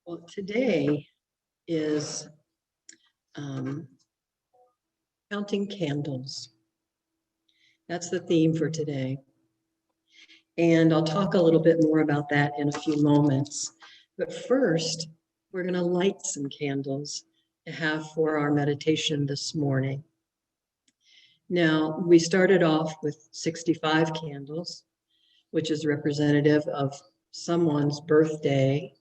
Well, today is um, counting candles. That's the theme for today. And I'll talk a little bit more about that in a few moments. But first, we're going to light some candles to have for our meditation this morning. Now, we started off with 65 candles, which is representative of someone's birthday.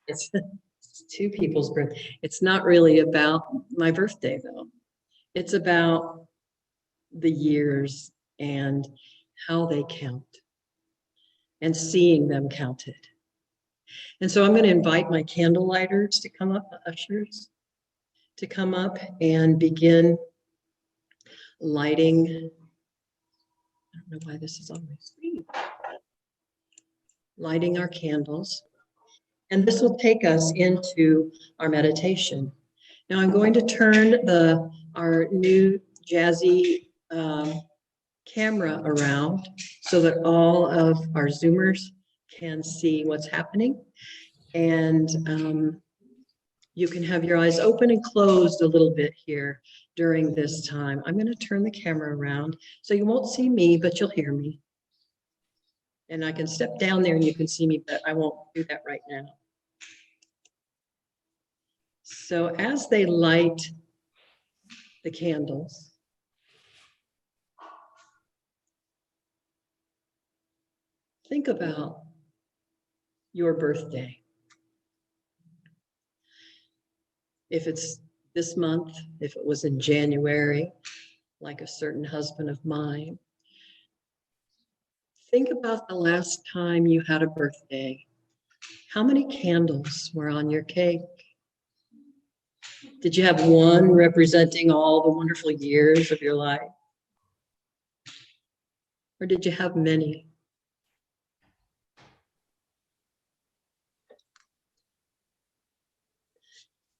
It's two people's birthday. It's not really about my birthday, though. It's about the years and how they count and seeing them counted. And so I'm going to invite my candle lighters to come up, the ushers, to come up and begin lighting. I don't know why this is on my screen. Lighting our candles. And this will take us into our meditation. Now I'm going to turn our new jazzy camera around so that all of our Zoomers can see what's happening. And you can have your eyes open and closed a little bit here during this time. I'm going to turn the camera around so you won't see me, but you'll hear me. And I can step down there and you can see me, but I won't do that right now. So as they light the candles, think about your birthday. If it's this month, if it was in January, like a certain husband of mine, think about the last time you had a birthday. How many candles were on your cake? Did you have one representing all the wonderful years of your life? Or did you have many?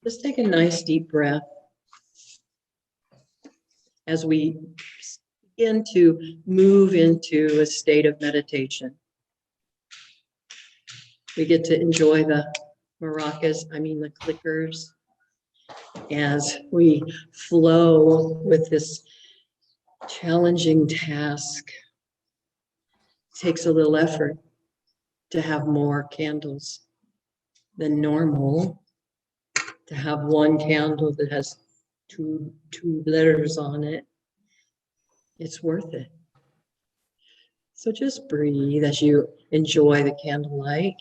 Just take a nice deep breath as we begin to move into a state of meditation. We get to enjoy the maracas, the clickers, as we flow with this challenging task. It takes a little effort to have more candles than normal, to have one candle that has two letters on it. It's worth it. So just breathe as you enjoy the candlelight.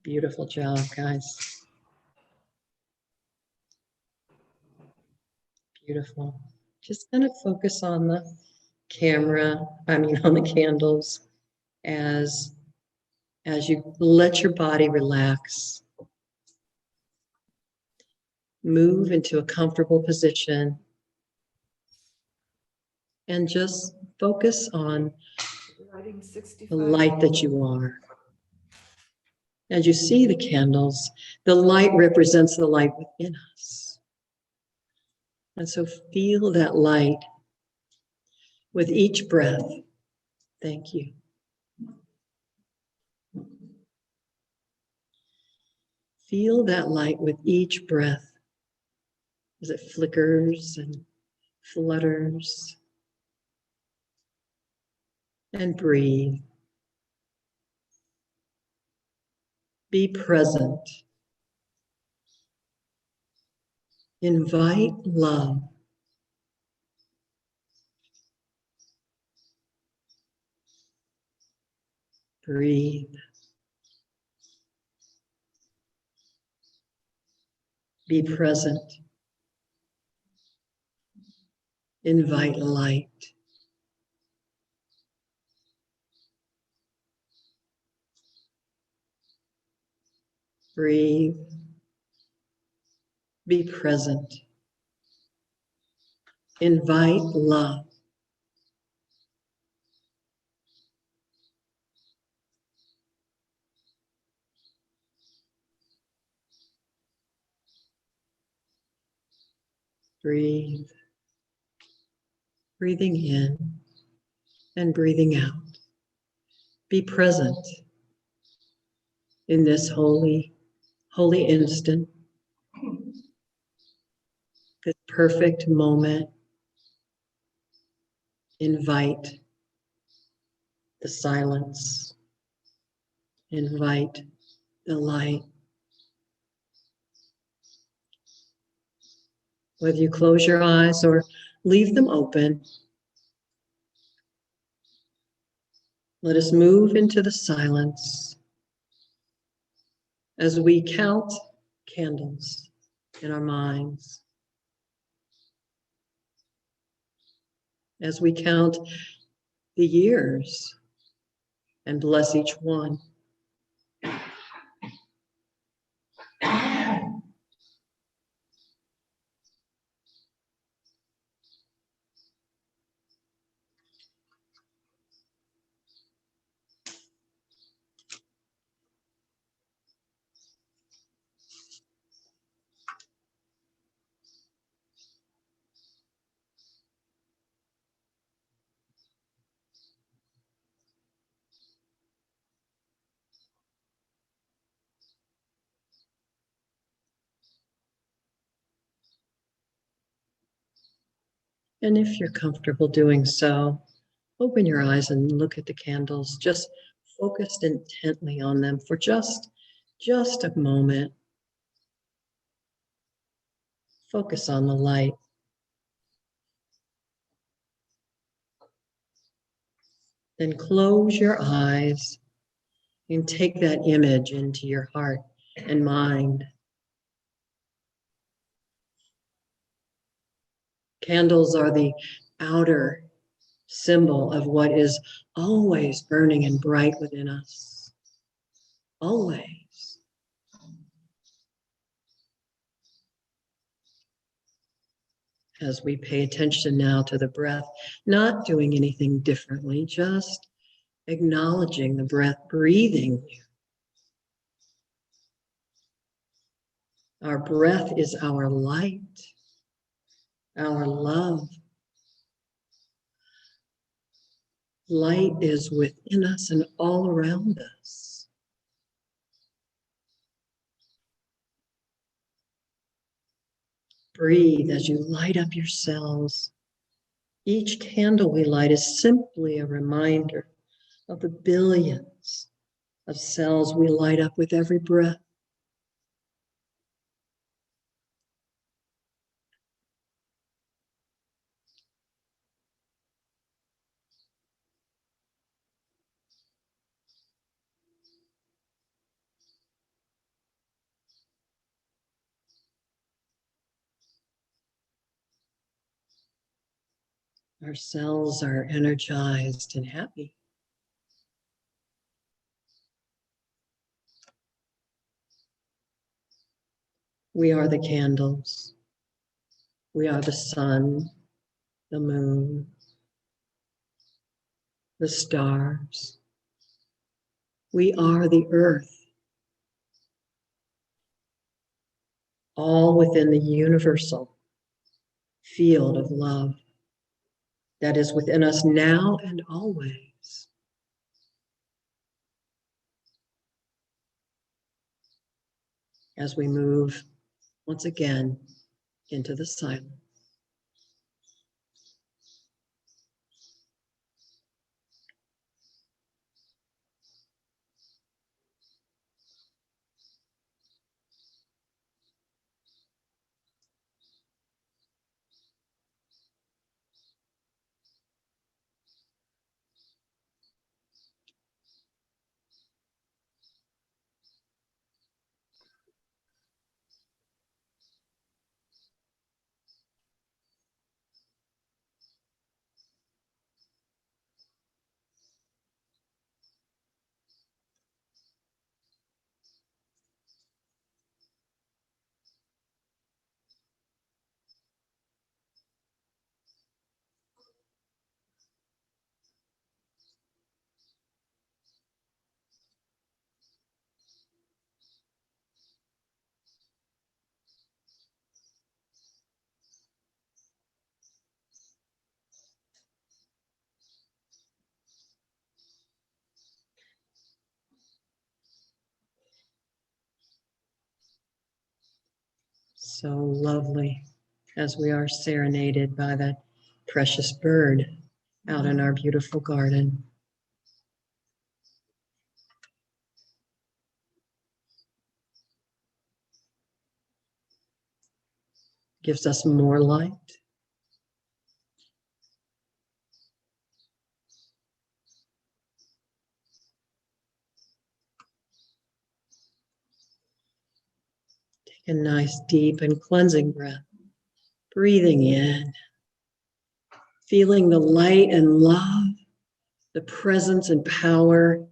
Beautiful job, guys. Beautiful. Just kind of focus on the camera, on the candles as you let your body relax. Move into a comfortable position and just focus on the light that you are. As you see the candles, the light represents the light within us. And so feel that light with each breath. Thank you. Feel that light with each breath as it flickers and flutters. And breathe. Be present. Invite love. Breathe. Be present. Invite light. Breathe. Be present. Invite love. Breathe. breathing in and breathing out. Be present in this holy instant, this perfect moment. Invite the silence. Invite the light. Whether you close your eyes or leave them open, let us move into the silence as we count candles in our minds, as we count the years and bless each one. And if you're comfortable doing so, open your eyes and look at the candles, just focused intently on them for just a moment. Focus on the light. Then close your eyes and take that image into your heart and mind. Candles are the outer symbol of what is always burning and bright within us. Always. As we pay attention now to the breath, not doing anything differently, just acknowledging the breath, breathing. Our breath is our light, our love. Light is within us and all around us. Breathe as you light up your cells. Each candle we light is simply a reminder of the billions of cells we light up with every breath. Our cells are energized and happy. We are the candles. We are the sun, the moon, the stars. We are the earth, all within the universal field of love that is within us now and always. As we move once again into the silence. So lovely as we are serenaded by that precious bird out in our beautiful garden. Gives us more light. Take a nice, deep, and cleansing breath. Breathing in, feeling the light and love, the presence and power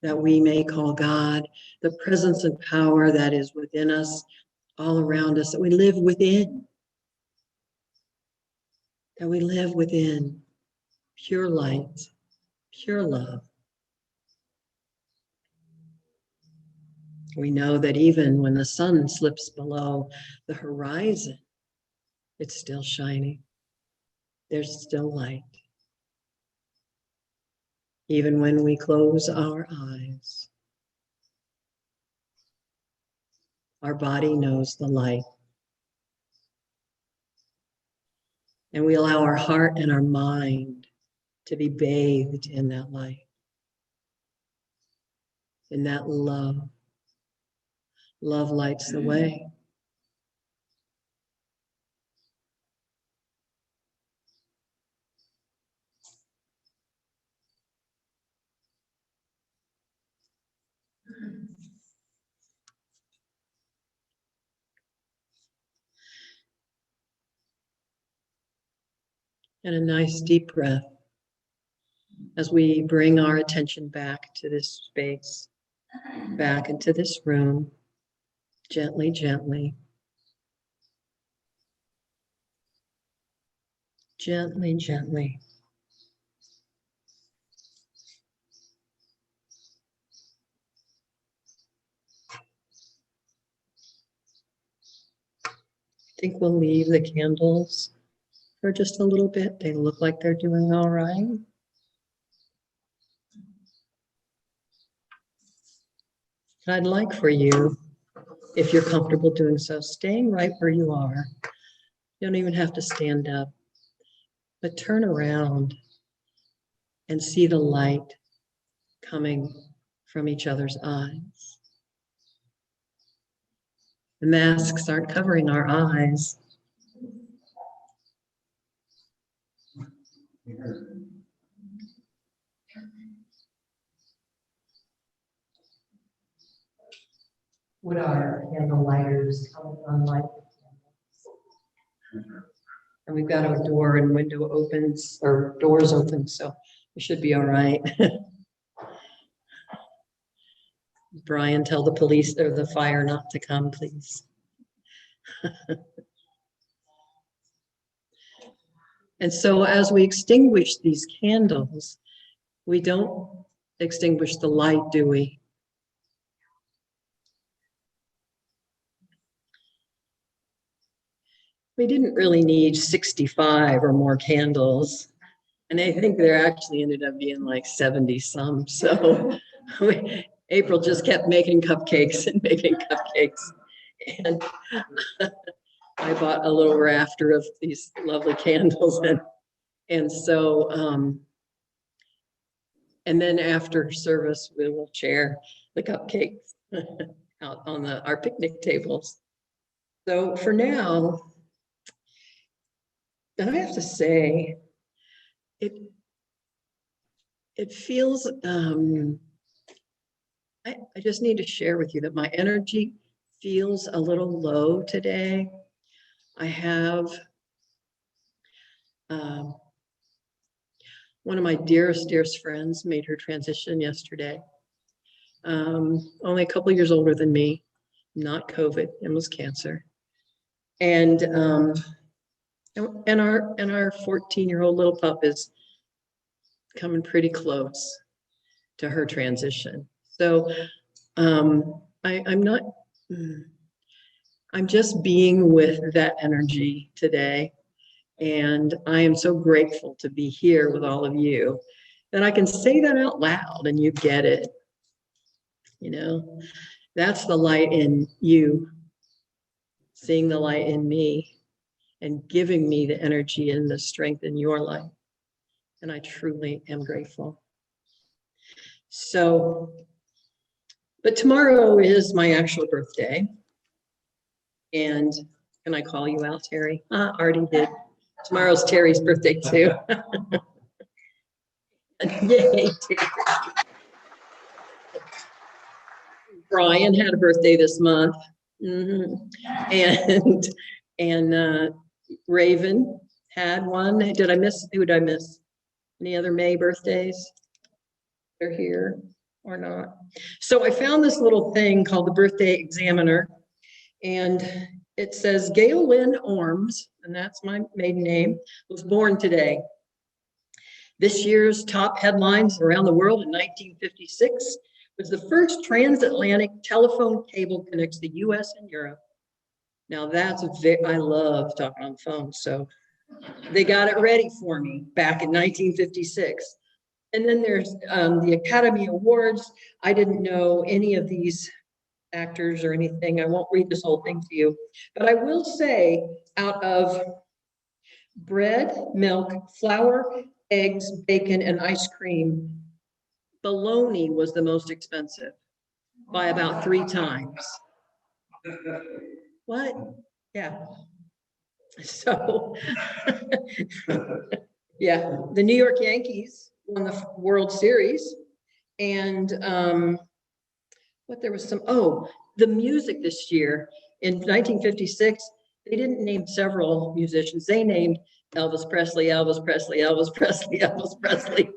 that we may call God, the presence and power that is within us, all around us, that we live within. That we live within pure light, pure love. We know that even when the sun slips below the horizon, it's still shining. There's still light. Even when we close our eyes, our body knows the light. And we allow our heart and our mind to be bathed in that light, in that love. Love lights the way. And a nice deep breath as we bring our attention back to this space, back into this room, gently, gently. Gently, gently. I think we'll leave the candles for just a little bit. They look like they're doing all right. And I'd like for you, if you're comfortable doing so, staying right where you are. You don't even have to stand up, but turn around and see the light coming from each other's eyes. The masks aren't covering our eyes. Would our candle lighters come on light? And we've got a door and window opens, or doors open, so we should be all right. Brian, tell the police or the fire not to come, please. And so as we extinguish these candles, we don't extinguish the light, do we? We didn't really need 65 or more candles. And I think there actually ended up being like 70 some. So April just kept making cupcakes and making cupcakes. And I bought a little rafter of these lovely candles. And so, and then after service, we will share the cupcakes out on our picnic tables. So for now, I have to say, it feels, I just need to share with you that my energy feels a little low today. I have one of my dearest friends made her transition yesterday. Only a couple of years older than me, not COVID, and was cancer. And our 14-year-old little pup is coming pretty close to her transition. So I'm just being with that energy today. And I am so grateful to be here with all of you. And I can say that out loud and you get it. You know, that's the light in you seeing the light in me and giving me the energy and the strength in your life. And I truly am grateful. So, but tomorrow is my actual birthday. And can I call you out, Terry? Already did. Tomorrow's Terry's birthday too. Yay, Terry. Brian had a birthday this month. And Raven had one. Did I miss? Who did I miss? Any other May birthdays? They're here or not? So I found this little thing called the Birthday Examiner, and it says Gail Lynn Orms, and that's my maiden name, was born today. This year's top headlines around the world in 1956 was the first transatlantic telephone cable connects the US and Europe. Now that's I love talking on the phone, so they got it ready for me back in 1956. And then there's the Academy Awards. I didn't know any of these actors or anything. I won't read this whole thing to you, but I will say out of bread, milk, flour, eggs, bacon, and ice cream, bologna was the most expensive by about 3 times. What? Yeah. So, yeah, the New York Yankees won the World Series. And what there was some, the music this year in 1956, they didn't name several musicians. They named Elvis Presley, Elvis Presley, Elvis Presley, Elvis Presley.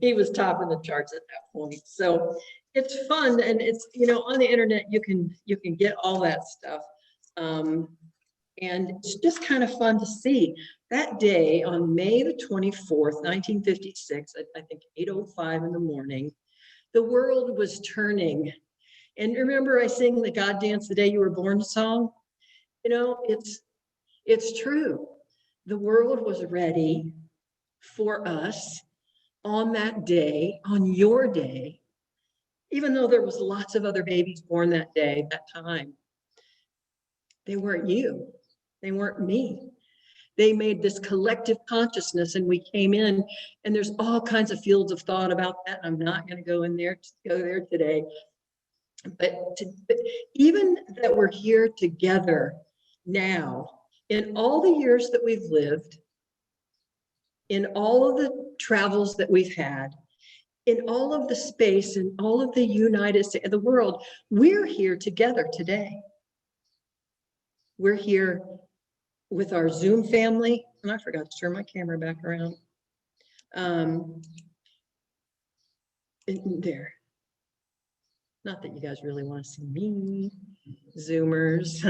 He was topping the charts at that point. So it's fun, and it's, on the internet you can get all that stuff, and it's just kind of fun to see. That day on May the 24th, 1956, I think 8:05 in the morning, the world was turning. And remember, I sing the God Dance the Day You Were Born song? It's true. The world was ready for us on that day, on your day, even though there was lots of other babies born that day, that time. They weren't you. They weren't me. They made this collective consciousness, and we came in, and there's all kinds of fields of thought about that. I'm not going to go there today. But even that we're here together now, in all the years that we've lived, in all of the travels that we've had, in all of the space, in all of the United States, the world, we're here together today. We're here with our Zoom family, and I forgot to turn my camera back around. There. Not that you guys really want to see me, Zoomers.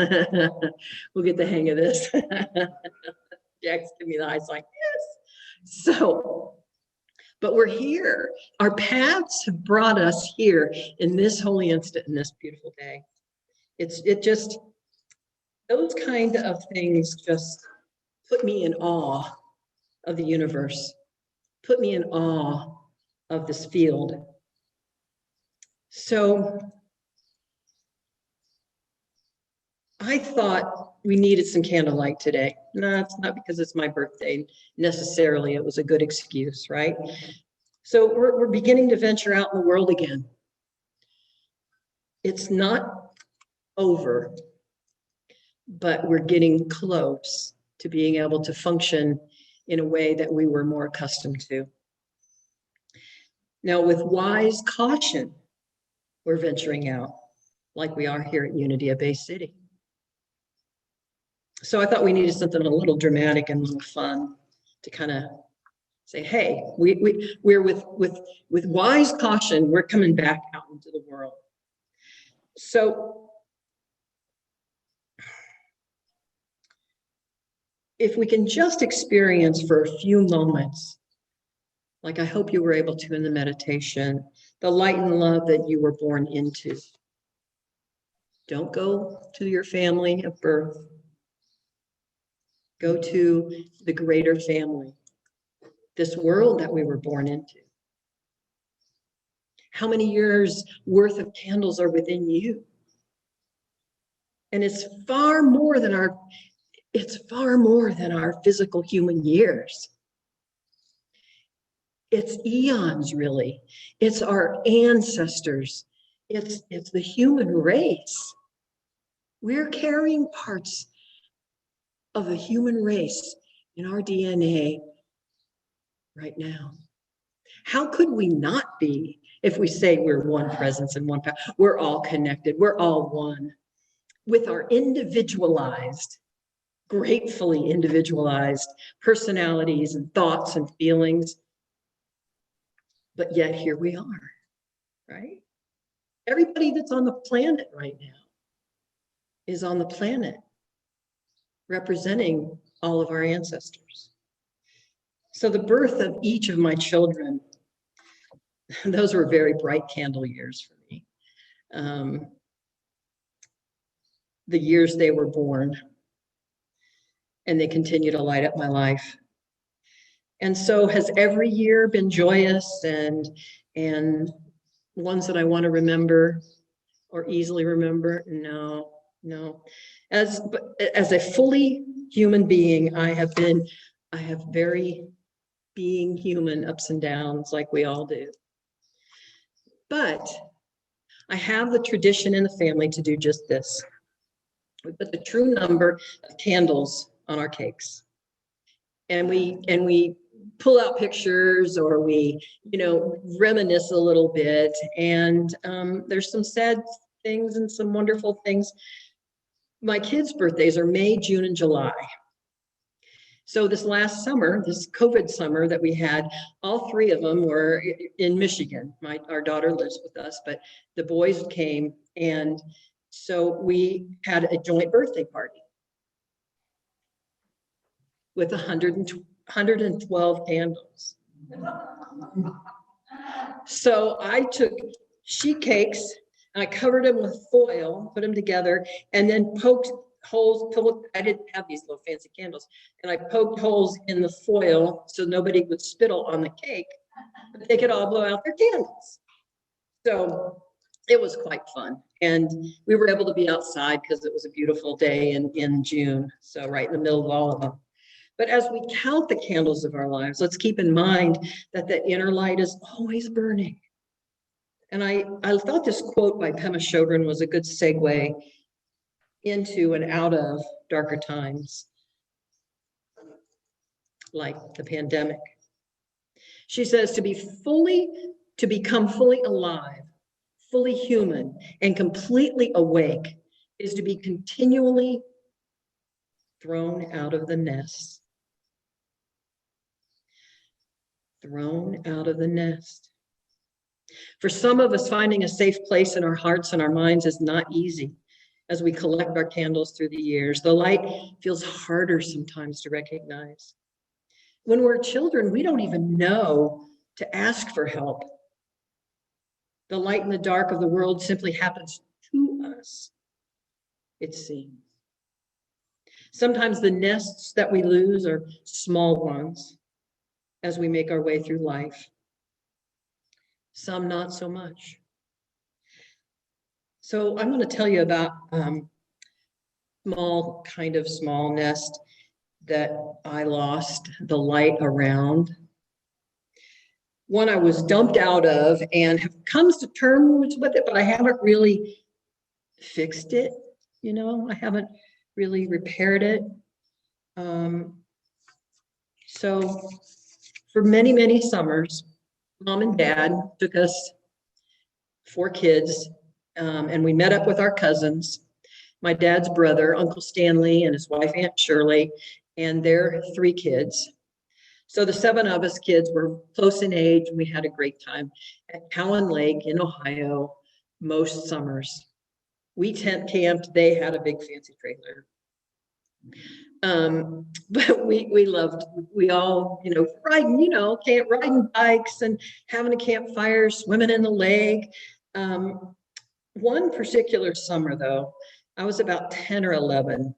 We'll get the hang of this. Jack's giving me the eyes like, yes. So, but we're here. Our paths have brought us here in this holy instant, in this beautiful day. It just, those kind of things just put me in awe of the universe, put me in awe of this field. So I thought we needed some candlelight today. No, it's not because it's my birthday necessarily. It was a good excuse, right? So we're beginning to venture out in the world again. It's not over, but we're getting close to being able to function in a way that we were more accustomed to. Now, with wise caution, we're venturing out like we are here at Unity of Bay City. So I thought we needed something a little dramatic and a little fun to kind of say, hey, we're with wise caution, we're coming back out into the world. So if we can just experience for a few moments, like I hope you were able to in the meditation, the light and love that you were born into. Don't go to your family of birth. Go to the greater family, this world that we were born into. How many years worth of candles are within you? And it's far more than our physical human years. It's eons, really. It's our ancestors. It's the human race. We're carrying parts of the human race in our DNA right now. How could we not be if we say we're one presence and one power? We're all connected. We're all one with our individualized, gratefully individualized personalities and thoughts and feelings. But yet here we are, right? Everybody that's on the planet right now is on the planet representing all of our ancestors. So the birth of each of my children, those were very bright candle years for me. The years they were born, and they continue to light up my life. And so has every year been joyous and ones that I want to remember or easily remember? No. As a fully human being, I have very being human ups and downs like we all do. But I have the tradition in the family to do just this. We put the true number of candles on our cakes. And we pull out pictures, or we, reminisce a little bit. And there's some sad things and some wonderful things. My kids' birthdays are May, June, and July. So this last summer, this COVID summer that we had, all three of them were in Michigan. Our daughter lives with us, but the boys came, and so we had a joint birthday party with 112 candles. So I took sheet cakes and I covered them with foil, put them together, and then poked holes. I didn't have these little fancy candles, and I poked holes in the foil so nobody would spittle on the cake, but they could all blow out their candles. So it was quite fun. And we were able to be outside because it was a beautiful day in June. So right in the middle of all of them. But as we count the candles of our lives, let's keep in mind that the inner light is always burning. And I thought this quote by Pema Chodron was a good segue into and out of darker times, like the pandemic. She says, to become fully alive, fully human, and completely awake is to be continually thrown out of the nest. Thrown out of the nest. For some of us, finding a safe place in our hearts and our minds is not easy as we collect our candles through the years. The light feels harder sometimes to recognize. When we're children, we don't even know to ask for help. The light in the dark of the world simply happens to us, it seems. Sometimes the nests that we lose are small ones as we make our way through life. Some not so much. So I'm going to tell you about small nest that I lost the light around. One I was dumped out of and have come to terms with it, but I haven't really fixed it. I haven't really repaired it. So for many, many summers, Mom and Dad took us, 4 kids, and we met up with our cousins, my dad's brother, Uncle Stanley, and his wife, Aunt Shirley, and their 3 kids. So the 7 of us kids were close in age, and we had a great time at Cowan Lake in Ohio most summers. We tent camped. They had a big fancy trailer. But we all, riding bikes and having a campfire, swimming in the lake. One particular summer, though, I was about 10 or 11,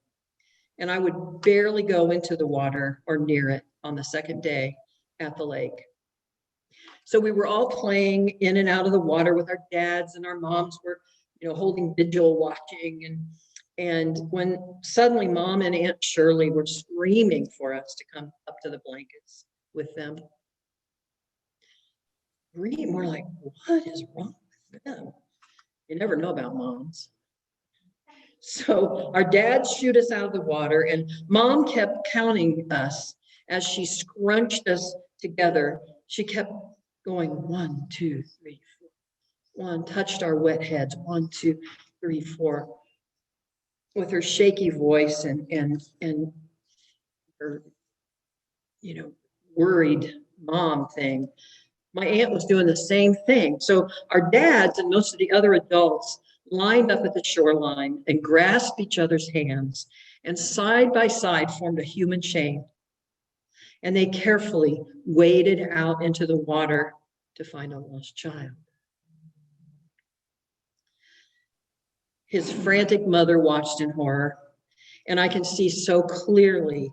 and I would barely go into the water or near it on the second day at the lake. So we were all playing in and out of the water with our dads, and our moms were, holding vigil, watching. And when suddenly Mom and Aunt Shirley were screaming for us to come up to the blankets with them. We're like, what is wrong with them? You never know about moms. So our dads shoot us out of the water, and Mom kept counting us as she scrunched us together. She kept going, 1, 2, 3, 4. 1, touched our wet heads. 1, 2, 3, 4. With her shaky voice and her, worried mom thing. My aunt was doing the same thing. So our dads and most of the other adults lined up at the shoreline and grasped each other's hands and side by side formed a human chain. And they carefully waded out into the water to find a lost child. His frantic mother watched in horror, and I can see so clearly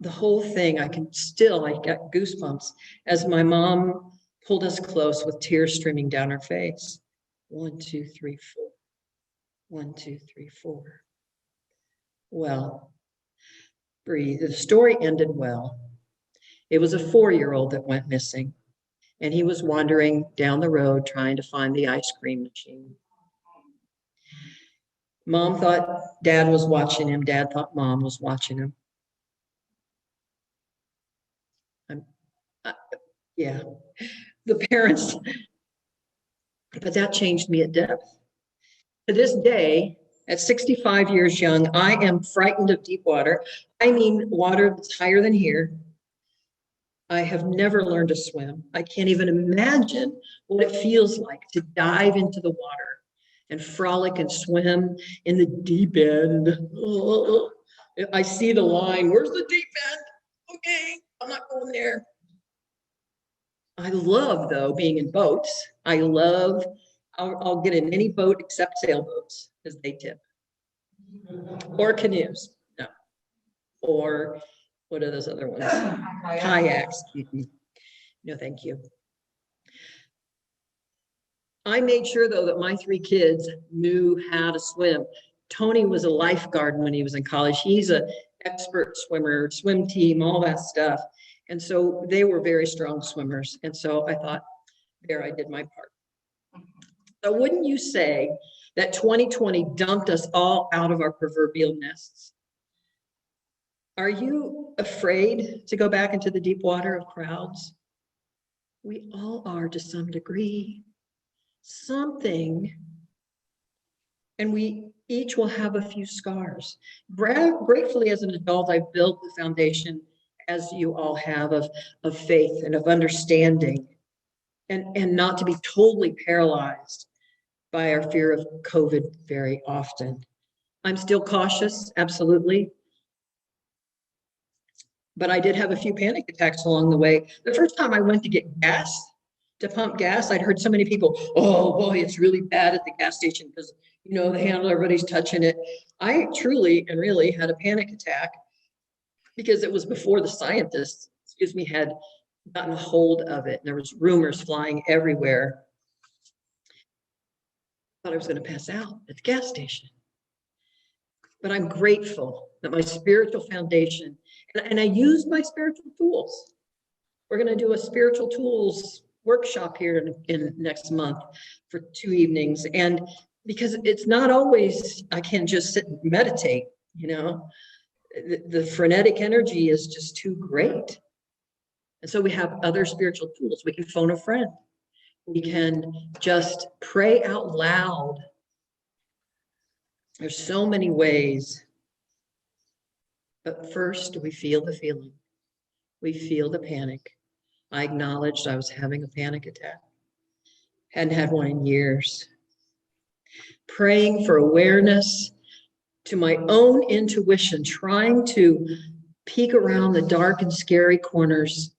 the whole thing. I got goosebumps as my mom pulled us close with tears streaming down her face. 1, 2, 3, 4. 1, 2, 3, 4. Well, breathe. The story ended well. It was a 4-year-old that went missing, and he was wandering down the road trying to find the ice cream machine. Mom thought Dad was watching him. Dad thought Mom was watching him. Yeah, the parents, but that changed me at depth. To this day, at 65 years young, I am frightened of deep water. I mean, water that's higher than here. I have never learned to swim. I can't even imagine what it feels like to dive into the water and frolic and swim in the deep end. Oh, I see the line. Where's the deep end? Okay, I'm not going there. I love, though, being in boats. I'll get in any boat except sailboats because they tip. Or canoes. No. Or what are those other ones? Kayaks. No, thank you. I made sure, though, that my 3 kids knew how to swim. Tony was a lifeguard when he was in college. He's an expert swimmer, swim team, all that stuff. And so they were very strong swimmers. And so I thought, there, I did my part. So wouldn't you say that 2020 dumped us all out of our proverbial nests? Are you afraid to go back into the deep water of crowds? We all are to some degree. Something. And we each will have a few scars. Gratefully, as an adult, I've built the foundation, as you all have, of faith and of understanding, and not to be totally paralyzed by our fear of COVID very often. I'm still cautious, absolutely. But I did have a few panic attacks along the way. The first time I went to get gas, to pump gas, I'd heard so many people, oh boy, it's really bad at the gas station because, the handle, everybody's touching it. I truly and really had a panic attack because it was before the scientists, had gotten a hold of it. There was rumors flying everywhere. I thought I was going to pass out at the gas station. But I'm grateful that my spiritual foundation, and I used my spiritual tools. We're going to do a spiritual tools workshop here in next month for 2 evenings. And because it's not always, I can just sit and meditate, the frenetic energy is just too great. And so we have other spiritual tools. We can phone a friend. We can just pray out loud. There's so many ways. But first, we feel the feeling. We feel the panic. I acknowledged I was having a panic attack. Hadn't had one in years. Praying for awareness to my own intuition, trying to peek around the dark and scary corners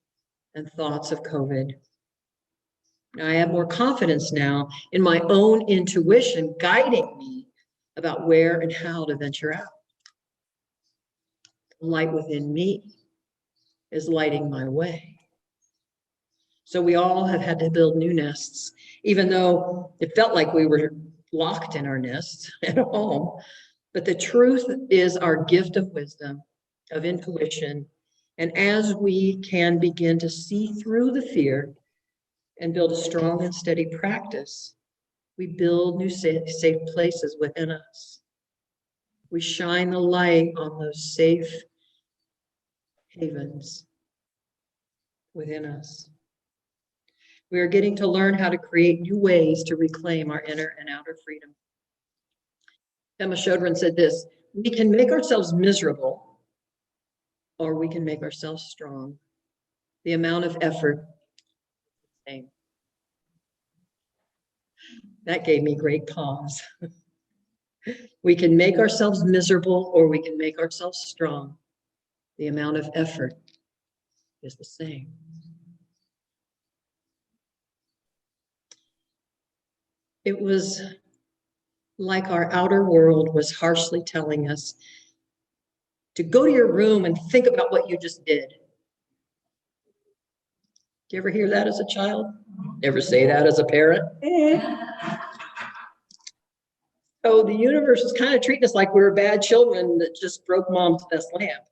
and thoughts of COVID. I have more confidence now in my own intuition guiding me about where and how to venture out. The light within me is lighting my way. So we all have had to build new nests, even though it felt like we were locked in our nests at home. But the truth is our gift of wisdom, of intuition. And as we can begin to see through the fear and build a strong and steady practice, we build new safe places within us. We shine the light on those safe havens within us. We are getting to learn how to create new ways to reclaim our inner and outer freedom. Emma Shodron said this: we can make ourselves miserable, or we can make ourselves strong. The amount of effort, same. That gave me great pause. We can make ourselves miserable, or we can make ourselves strong. The amount of effort is the same. It was like our outer world was harshly telling us to go to your room and think about what you just did. Do you ever hear that as a child? Ever say that as a parent? So the universe is kind of treating us like we were bad children that just broke mom's best lamp.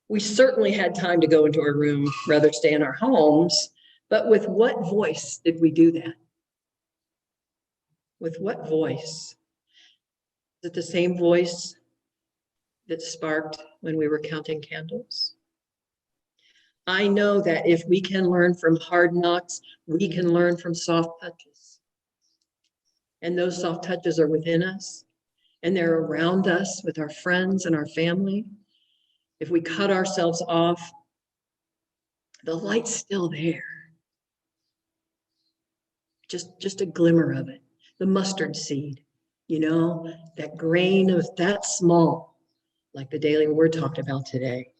We certainly had time to go into our room, rather stay in our homes, but with what voice did we do that? With what voice? Is it the same voice that sparked when we were counting candles? I know that if we can learn from hard knocks, we can learn from soft touches. And those soft touches are within us, and they're around us with our friends and our family. If we cut ourselves off, the light's still there. Just a glimmer of it, the mustard seed, that grain of that small, like the daily word talked about today.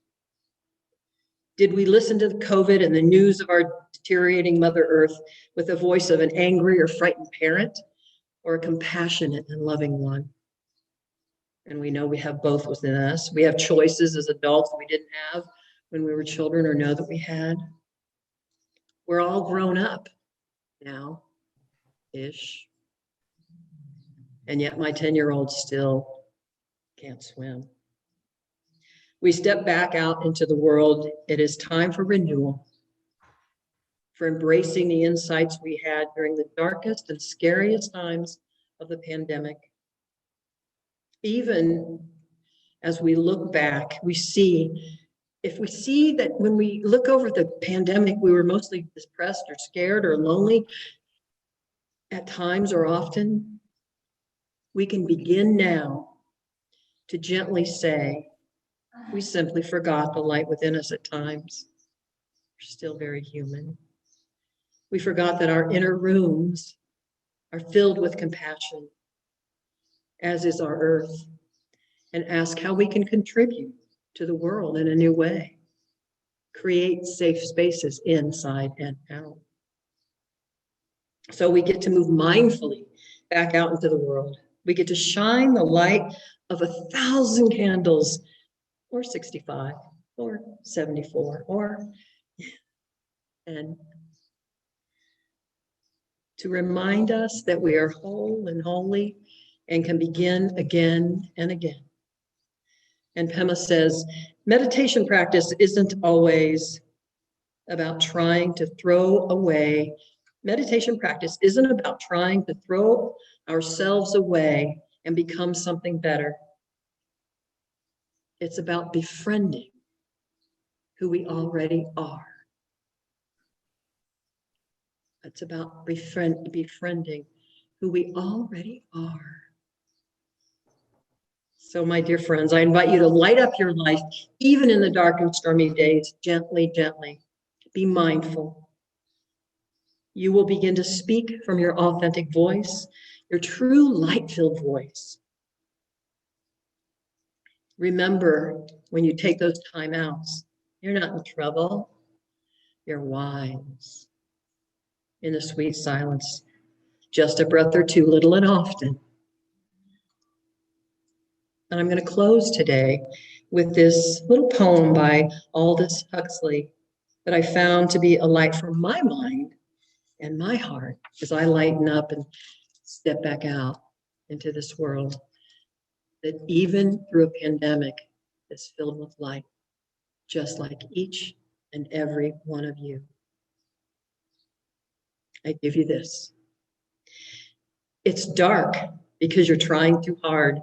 Did we listen to the COVID and the news of our deteriorating Mother Earth with the voice of an angry or frightened parent, or a compassionate and loving one? And we know we have both within us. We have choices as adults we didn't have when we were children or know that we had. We're all grown up now-ish. And yet my 10-year-old still can't swim. We step back out into the world. It is time for renewal, for embracing the insights we had during the darkest and scariest times of the pandemic. Even as we look back, if we see that when we look over the pandemic, we were mostly depressed or scared or lonely at times or often, we can begin now to gently say, we simply forgot the light within us at times. We're still very human. We forgot that our inner rooms are filled with compassion, as is our earth, and ask how we can contribute to the world in a new way. Create safe spaces inside and out. So we get to move mindfully back out into the world. We get to shine the light of 1,000 candles, or 65, or 74, and to remind us that we are whole and holy and can begin again and again. And Pema says, meditation practice isn't always about trying to throw away. Meditation practice isn't about trying to throw ourselves away and become something better. It's about befriending who we already are. It's about befriending who we already are. So, my dear friends, I invite you to light up your life, even in the dark and stormy days, gently, gently. Be mindful. You will begin to speak from your authentic voice, your true light-filled voice. Remember, when you take those time outs, you're not in trouble. You're wise. In the sweet silence, just a breath or two, little and often. And I'm going to close today with this little poem by Aldous Huxley that I found to be a light for my mind and my heart as I lighten up and step back out into this world. that even through a pandemic is filled with light, just like each and every one of you. I give you this. It's dark because you're trying too hard.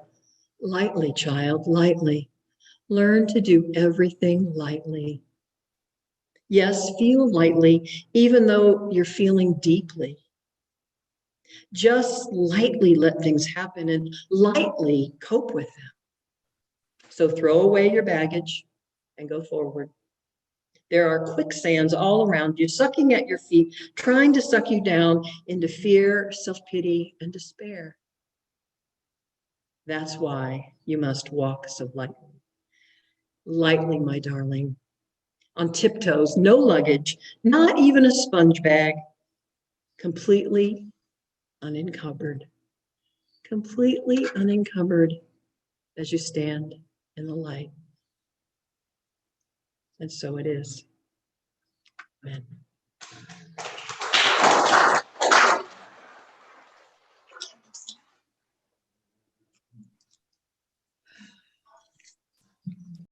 Lightly, child, lightly. Learn to do everything lightly. Yes, feel lightly, even though you're feeling deeply. Just lightly let things happen and lightly cope with them. So throw away your baggage and go forward. There are quicksands all around you, sucking at your feet, trying to suck you down into fear, self-pity, and despair. That's why you must walk so lightly. Lightly, my darling, on tiptoes, no luggage, not even a sponge bag, completely unencumbered as you stand in the light. And so it is. Amen.